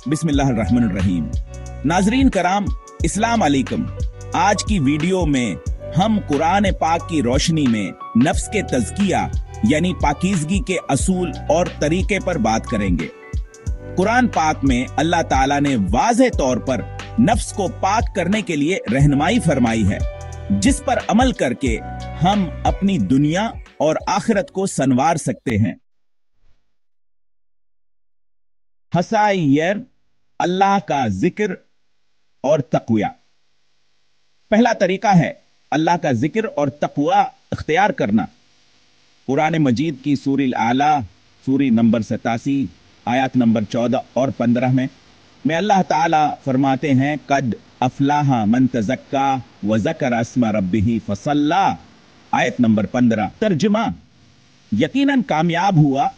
बिस्मिल्लाहिर्रहमानिर्रहीम। नाजरीन कराम, इस्लाम अलैकुम। आज की वीडियो में हम कुरान पाक की रोशनी में नफ्स के तज़किया यानी पाकीज़गी के असूल और तरीके पर बात करेंगे। कुरान पाक में अल्लाह ताला ने वाज़ेह तौर पर नफ्स को पाक करने के लिए रहनुमाई फरमाई है, जिस पर अमल करके हम अपनी दुनिया और आखिरत को संवार सकते हैं। हसायर, अल्लाह का जिक्र और तक़वा। पहला तरीका है अल्लाह का जिक्र और तक़वा इख्तियार करना। कुरान मजीद की सूरह आला सूरह नंबर 87 आयत नंबर 14 और 15 में अल्लाह ताला फरमाते हैं, कद अफलाहा मन तज़क्का व ज़करा अस्मा रब्बिही फसल्ला। आयत नंबर 15। तर्जुमा, यकीनन कामयाब हुआ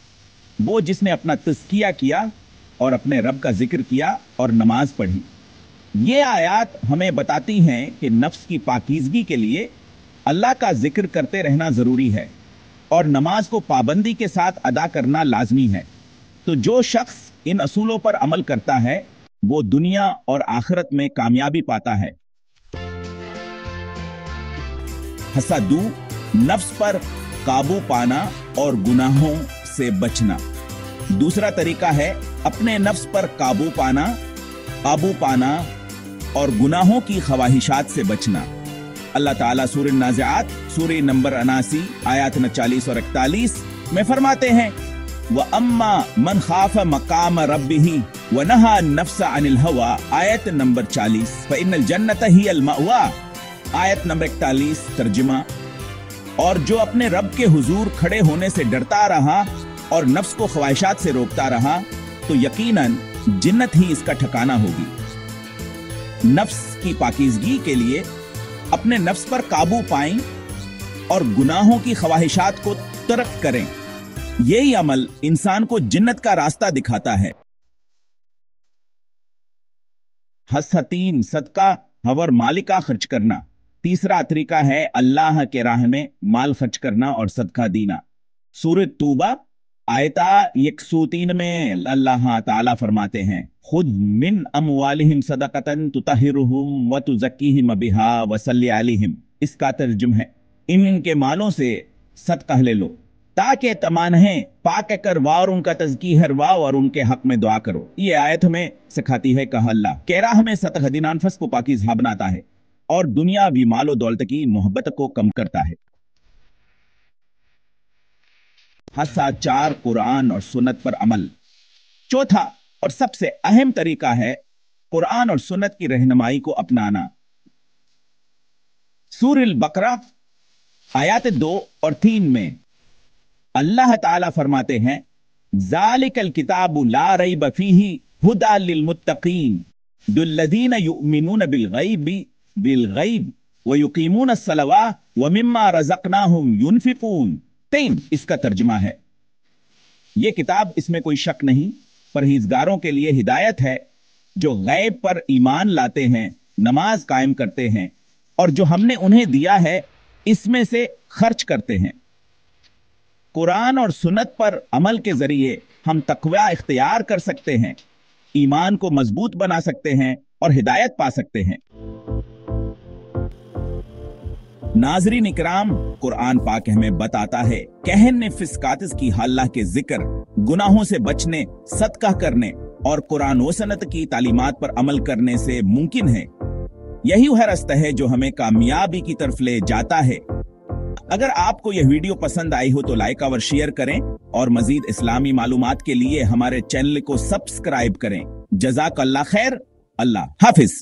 वो जिसने अपना तज़किया किया और अपने रब का जिक्र किया और नमाज पढ़ी। ये आयत हमें बताती हैं कि नफ्स की पाकीज़गी के लिए अल्लाह का जिक्र करते रहना जरूरी है और नमाज को पाबंदी के साथ अदा करना लाजमी है। तो जो शख्स इन असूलों पर अमल करता है वो दुनिया और आखिरत में कामयाबी पाता है। हसदू, नफ्स पर काबू पाना और गुनाहों से बचना। दूसरा तरीका है अपने नफ्स पर काबू पाना और गुनाहों की ख्वाहिशात से बचना। अल्लाह ताला सूरह नाज़िआत सूरह नंबर 79 आयत 40 और 41 में फरमाते हैं, व अम्मा मन खाफ मकाम रब्बिही व नहा नफ्स अनिल हवा। आयत नंबर 40 फ़इन्नल जन्नत हियल मअवा। आयत नंबर 41। तर्जुमा, और जो अपने रब के हुजूर खड़े होने से डरता रहा और नफ्स को ख्वाहिशात से रोकता रहा तो यकीनन जन्नत ही इसका ठिकाना होगी। नफ्स की पाकीज़गी के लिए अपने नफ्स पर काबू पाएं और गुनाहों की ख्वाहिशात को तर्क करें। यही अमल इंसान को जन्नत का रास्ता दिखाता है। हसतीन, सदका हवर मालिका खर्च करना। तीसरा तरीका है अल्लाह के राह में माल खर्च करना और सदका देना। सूरह तौबा आयता 103 में अल्लाह ताला फरमाते हैं, खुद मिन अमवालिहिम सदक़तन तुतहिरुहुम व तुज़क्कीहिम बिहा व सल्ली अलैहिम। इसका तर्जुमा है, इनके मालों से सदका ले लो ताकि तमान्हें पाक करवा और उनका तज़की हरवाओ और उनके हक में दुआ करो। ये आयत हमें सिखाती है कि अल्लाह के राह में सदका देना नफ्स को पाकीज़ा बनाता है और दुनियावी मालो दौलत की मोहब्बत को कम करता है। हसा 4 कुरान और सुन्नत पर अमल। चौथा और सबसे अहम तरीका है कुरान और सुन्नत की रहनुमाई को अपनाना। सूरह बकरा आयत 2 और 3 में अल्लाह ताला फरमाते हैं, ज़ालिकल किताबु ला रैब फीही हुदा लिल मुत्तकीन दुल्लज़ीना युमिनून बिल गैब व युकीमून अस्सलवात व मिम्मा रज़क़नाहुम युनफिकून। 3 इसका तर्जुमा है, यह किताब इसमें कोई शक नहीं परहेजगारों के लिए हिदायत है जो गैब पर ईमान लाते हैं, नमाज कायम करते हैं और जो हमने उन्हें दिया है इसमें से खर्च करते हैं। कुरान और सुन्नत पर अमल के जरिए हम तक़वा इख्तियार कर सकते हैं, ईमान को मजबूत बना सकते हैं और हिदायत पा सकते हैं। नाज़रीन इकराम, कुरान पाक हमें बताता है कहने फिस्कातिस की हल्ला के जिक्र, गुनाहों से बचने, सदका करने और कुरान व सुन्नत की तालीमात पर अमल करने से मुमकिन है। यही वह रास्ता है जो हमें कामयाबी की तरफ ले जाता है। अगर आपको यह वीडियो पसंद आई हो तो लाइक और शेयर करें और मजीद इस्लामी मालूमात के लिए हमारे चैनल को सब्सक्राइब करें। जज़ाकल्लाह खैर। अल्लाह हाफिज।